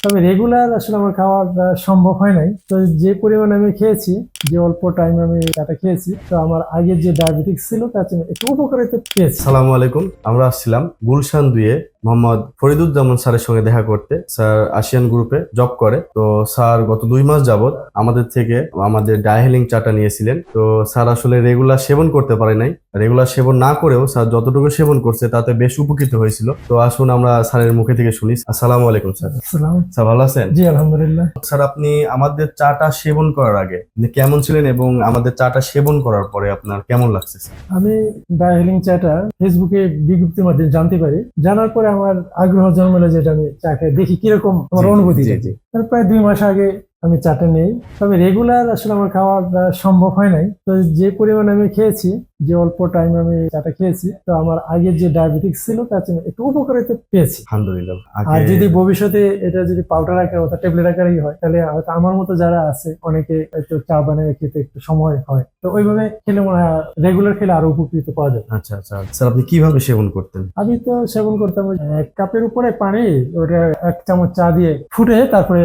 তবে রেগুলার আসলে আমার খাওয়া সম্ভব হয় নাই। তো যে পরিমাণ আমি খেয়েছি, যে অল্প টাইম আমি চাটা খেয়েছি, তো আমার আগের যে ডায়াবেটিক্স ছিল তাতে একটু উপকারিতা পেয়েছি। সালামু আলাইকুম। আমরা আসছিলাম গুলশান 2-এ মোহাম্মদ ফরিদুজ্জামান স্যারের সঙ্গে দেখা করতে। স্যার আসিয়ান গ্রুপে জব করে। তো স্যার গত 2 মাস যাবত আমাদের থেকে আমাদের ডায়াহেলিং চাটা নিয়েছিলেন। তো স্যার আসলে রেগুলার সেবন করতে পারে নাই। রেগুলার সেবন না করেও স্যার যতটুকু সেবন করছে তাতে বেশ উপকৃত হয়েছিল। তো আসুন আমরা স্যারের মুখে থেকে শুনি। আসসালামু আলাইকুম স্যার। আসসালাম। স্যার ভালো আছেন? জি, আলহামদুলিল্লাহ। স্যার আপনি আমাদের চাটা সেবন করার আগে আপনি কেমন ছিলেন এবং আমাদের চাটা সেবন করার পরে আপনার কেমন লাগছে স্যার? আমি ডায়াহিলিং চাটা ফেসবুকে বিজ্ঞপ্তির মাধ্যমে জানতে পারি। জানার পরে আমার আগ্রহ জন্মালো, যেটা আমি চা খেয়ে দেখি কিরকম আমার জি, অনুভূতি। জি, জি। প্রায় 2 মাস আগে আমি চাটা নেই। তবে রেগুলার আসলে আমার খাওয়া সম্ভব হয় নাই। তো যে পরিমাণ আমি খেয়েছি, যে অল্প টাইম আমি চাটা খেয়েছি, তো আমার আগের যে ডায়াবেটিক্স ছিল তাতে একটু উপকারিতা পেয়েছি। আলহামদুলিল্লাহ। আর যদি ভবিষ্যতে এটা যদি পাউডার আকারে অথবা ট্যাবলেট আকারেই হয়, তাহলে হয়তো আমার মতো যারা আছে অনেকে একটু চা বানিয়ে খেতে একটু সময় হয়, তো ওইভাবে খেলে মনে হয় রেগুলার খেলে আরো উপকৃত পাওয়া যায়। আচ্ছা আচ্ছা স্যার, আপনি কিভাবে সেবন করতেন? আমি তো সেবন করতাম ওই 1 কাপের উপরে পানি, ওটা 1 চামচ চা দিয়ে ফুটে তারপরে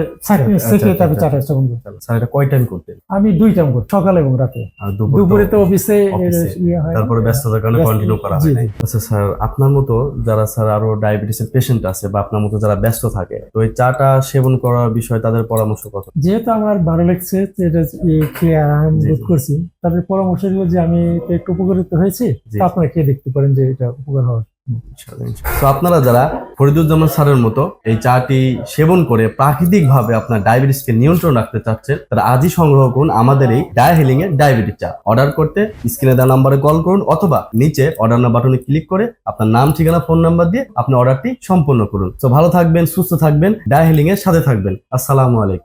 সেকে তারপরে চাটা সেবন করতাম। স্যার এটা কয় টাইম করতেন? আমি 2 টাইম করতাম, সকালে এবং রাতে। আর দুপুরে তো অফিসে অফিসে। হয়, তারপরে ব্যস্ততার কারণে কন্টিনিউ করা হয় নাই। আচ্ছা স্যার, আপনার মতো যারা স্যার আরো ডায়াবেটিসের পেশেন্ট আছে বা আপনার মতো যারা ব্যস্ত থাকে, তো এই চাটা সেবন করার বিষয়ে তাদের পরামর্শ কত? যেহেতু আমার ভালো লাগছে, তো এটা খেয়ে আরাম বোধ করছি, তাদের পরামর্শ হলো যে আমি তো একটু উপকৃত হয়েছি, তো আপনারা খেয়ে দেখতে পারেন যে এটা উপকার হয়। তো আপনারা যারা ফরিদুজ্জামান স্যারের মতো এই চাটি সেবন করে প্রাকৃতিক ভাবে আপনার ডায়াবেটিসকে নিয়ন্ত্রণ রাখতে চাচ্ছেন, তারা আজই সংগ্রহ করুন আমাদের এই ডায়াহিলিং এর ডায়াবেটিক চা। অর্ডার করতে স্ক্রিনে দেওয়া নাম্বারে কল করুন অথবা নিচে অর্ডার নাও বাটনে ক্লিক করে আপনার নাম, ঠিকানা, ফোন নাম্বার দিয়ে আপনি অর্ডারটি সম্পন্ন করুন। তো ভালো থাকবেন, সুস্থ থাকবেন, ডায়াহিলিং এর সাথে থাকবেন। আসসালামু আলাইকুম।